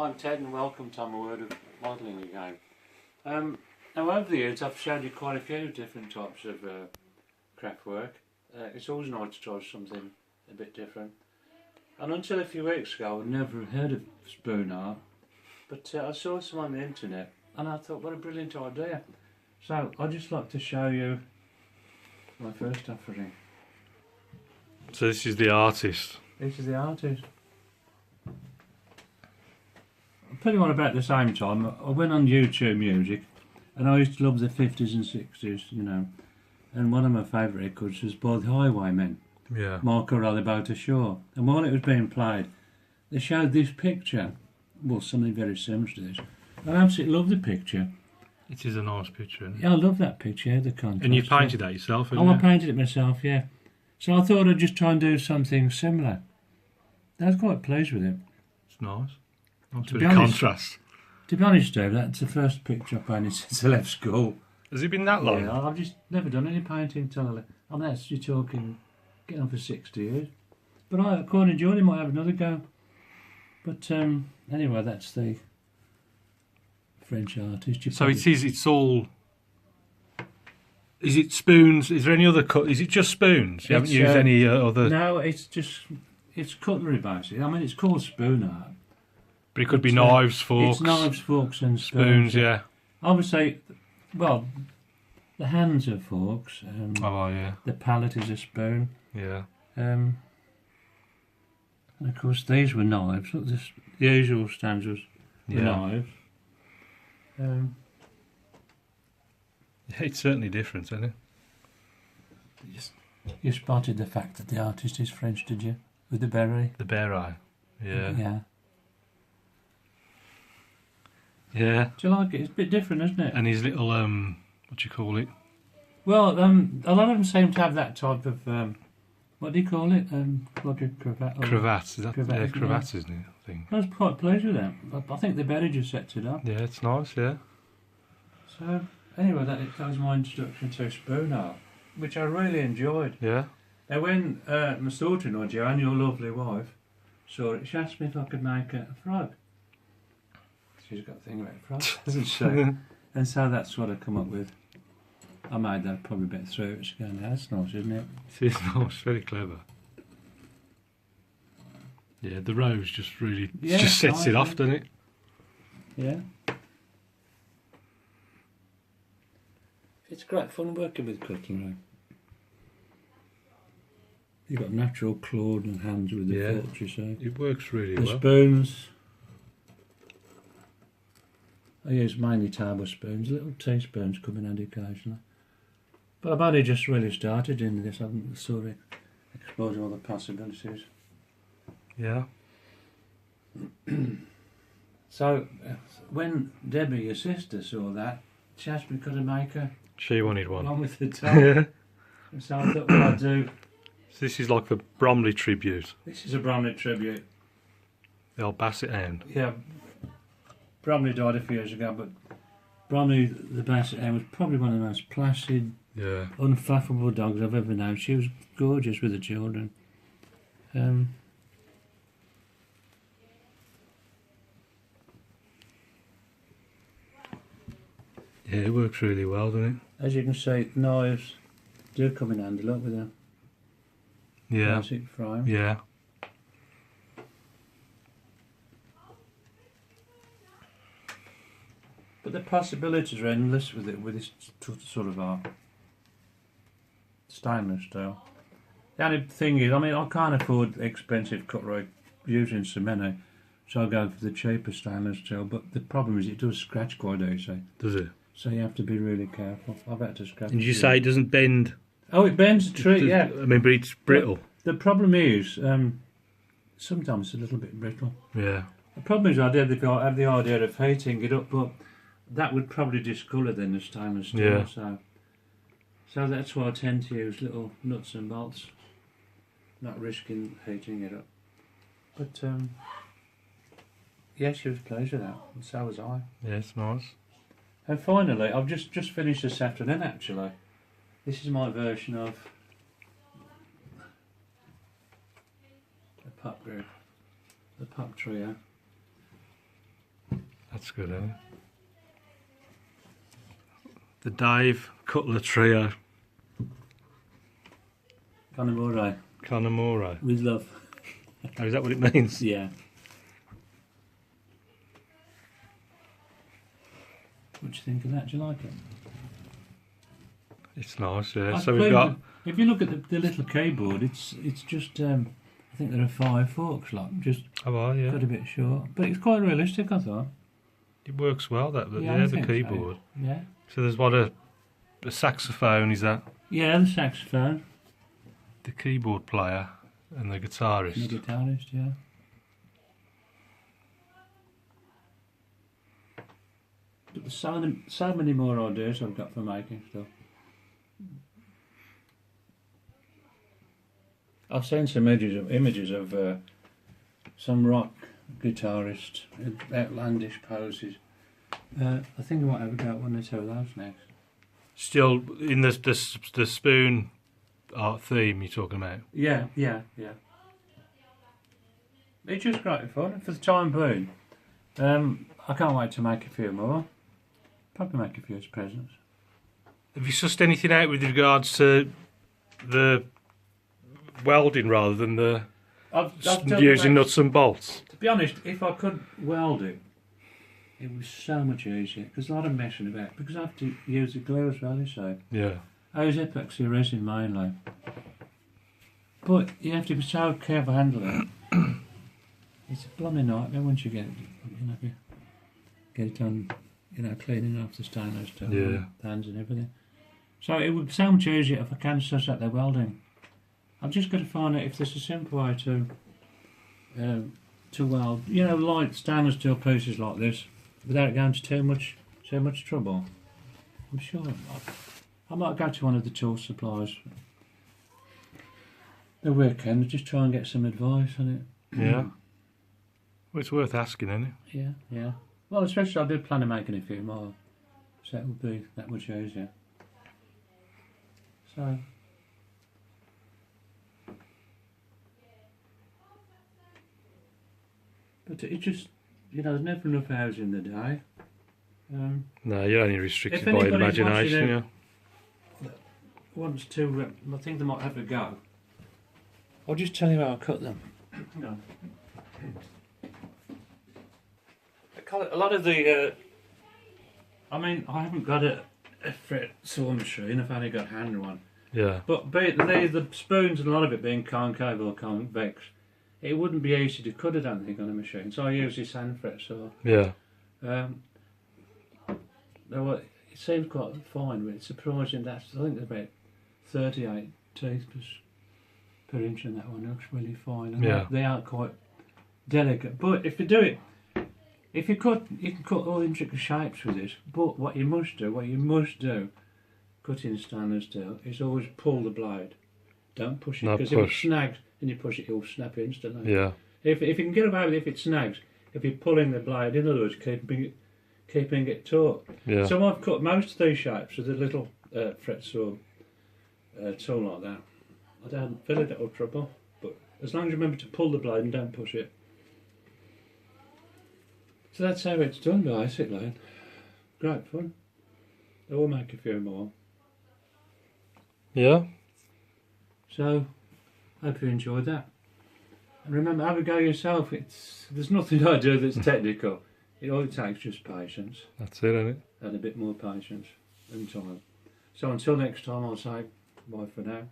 I'm Ted and welcome to my Word of Modelling again. Now over the years I've showed you quite a few different types of craft work. It's always nice to try something a bit different. And until a few weeks ago I'd never heard of spoon art, but I saw some on the internet and I thought what a brilliant idea. So I'd just like to show you my first offering. So this is the artist. This is the artist. Pretty much about the same time, I went on YouTube Music, and I used to love the 50s and 60s, you know. And one of my favourite records was by the Highwaymen, Yeah. Marco Rallyboat Ashore. And while it was being played, they showed this picture, well, something very similar to this. I absolutely love the picture. It is a nice picture, isn't it? Yeah, I love that picture, the contrast. And you painted that yourself, haven't I you? painted it myself, yeah. So I thought I'd just try and do something similar. I was quite pleased with it. It's nice. Nice To bit be of honest- contrast. To be honest, Dave, that's the first picture I painted since I left school. Has it been that long? Yeah, I've just never done any painting till I mean, that's, you're talking, getting on for 60 years. But I quite enjoyed it, might have another go. But anyway, that's the French artist. So it's all... Is it spoons? Is there any other cut? Is it just spoons? You haven't It's, used any other... No, it's just, it's cutlery basically. I mean, it's called spoon art. But it could be It's, knives, forks... It's knives, forks and spoons, yeah. I would say, well, the hands are forks. Oh, yeah. The palette is a spoon. Yeah. And of course these were knives. Look, this, the usual stanzas were Yeah. knives. Yeah, it's certainly different, isn't it? You spotted the fact that the artist is French, did you? With the berry? The bear eye. Yeah. Yeah. Yeah. Do you like it? It's a bit different, isn't it? And his little, what do you call it? Well, a lot of them seem to have that type of, what do you call it? Like a cravat. Cravat. Is that, cravat, yeah, isn't it? cravat, isn't it? I think. I was quite pleased with that. I think the berry just sets it up. Yeah, it's nice, yeah. So, anyway, that was my introduction to spoon art, which I really enjoyed. Yeah. Now when my daughter-in-law, Joanne, your lovely wife, saw it, she asked me if I could make a frog. She's got a thing about frogs, hasn't she? And so that's what I come up with. I made that probably about 3 weeks ago now. That's nice, isn't it? It is nice, very clever. Yeah, the rose just really just sets nice, it off, yeah. doesn't it? Yeah. It's great fun working with cutlery. You've got natural clawed and hands with the Yeah. forks, you say. It works really The well. spoons. I use mainly table spoons, little teaspoons come in handy occasionally. But I've only just really started in this, I haven't sort of explored all the possibilities. Yeah. So, when Debbie, your sister, saw that, she asked me could I make her She wanted one. one with the top. Yeah. So I thought what I'd do, So this is like the Bromley tribute. this is a Bromley tribute. The old Basset Hound. Yeah, Bromley died a few years ago, but Bromley, the Basset Hound, was probably one of the most placid, Yeah. unflappable dogs I've ever known. She was gorgeous with the children. Yeah, it works really well, doesn't As you can see, knives do come in handy, look, with a it? Yeah. classic frame. Yeah. But the possibilities are endless with it, with this sort of art. Stainless steel. The only thing is, I mean, I can't afford expensive cutlery using so many, so I go for the cheaper stainless steel. But the problem is, it does scratch quite easy, Does it? so you have to be really careful. I've had to scratch. And did you it. say it doesn't bend? Oh, it bends a tree, yeah. I mean, but it's brittle. The problem is, sometimes it's a little bit brittle. Yeah. The problem is, I have the idea of heating it up, but that would probably discolour then the stainless steel. Yeah. So that's why I tend to use little nuts and bolts, not risking heating it up. But yeah, she was pleased with that, and so was I. Yeah, it's nice. And finally, I've just finished this afternoon. Actually, this is my version of the pup group, the pup trio. That's good, isn't it? The Dave Cutler Trio. Connemore, Connemore. with love. Oh, is that what it means? Yeah. What do you think of that? Do you like it? It's nice, yeah. I So we've played got... with- If you look at the little keyboard, it's just I think there are 5 forks, like just Oh, well, yeah. got a bit short, but it's quite realistic, I thought. It works well, that, I yeah, the think so. keyboard. Yeah. So there's what, a saxophone, is that? Yeah, the saxophone, The keyboard player and the and the guitarist. guitarist, yeah. But there's so many more ideas I've got for making stuff. I've seen some images of some rock guitarist, outlandish poses. I think I might have a go at one or two of those next. Still in the spoon art theme you're talking about. Yeah. It's just great fun for the time being. I can't wait to make a few more. Probably make a few as presents. Have you sussed anything out with regards to the welding rather than the I've using nuts and bolts? To be honest, if I could weld it, it was so much easier because a lot of messing about. Because I have to use the glue as well, you say. Yeah. I use epoxy resin mainly. But you have to be so careful handling it. It's a blooming nightmare once you get it on, cleaning off the stainless steel, Yeah. pans and everything. So it would be so much easier if I can suss out their welding. I've just got to find out if there's a simple way to weld, light stainless steel pieces like this without going to too much trouble. I'm sure I might go to one of the tool suppliers the weekend and just try and get some advice on it. Yeah. Well, it's worth asking, isn't it? Yeah. Well, especially I did plan on making a few more, so it would be that much easier. So. But it just, there's never enough hours in the day. No, you're only restricted If by your anybody's imagination. watching Yeah. Wants to, I think they might have a go. I'll just tell you how I cut them. A lot of the, I haven't got a fret saw machine, I've only got hand one. Yeah. But the spoons and a lot of it being concave or convex, it wouldn't be easy to cut, I don't think, on a machine. So I use this hand fret saw. Yeah. It seems quite fine, but it's surprising that I think there's about 38 teeth per inch, and that one looks really fine. And Yeah. they are quite delicate. But if you do it, you can cut all intricate shapes with this. But what you must do, cutting stainless steel, is always pull the blade. Don't push it, Not because if it push. snags and you push it, it'll snap instantly. Yeah. If you can get away with it, if it snags, if you're pulling the blade, in other words, keeping it taut. Yeah. So I've cut most of these shapes with a little fret saw tool like that. I don't feel a little trouble, but as long as you remember to pull the blade and don't push it. So that's how it's done, basically. Great fun. I will make a few more. Yeah. So, hope you enjoyed that. And remember, have a go yourself. There's nothing I do that's technical. It all takes just patience, That's it, isn't it? and a bit more patience and time. So until next time, I'll say bye for now.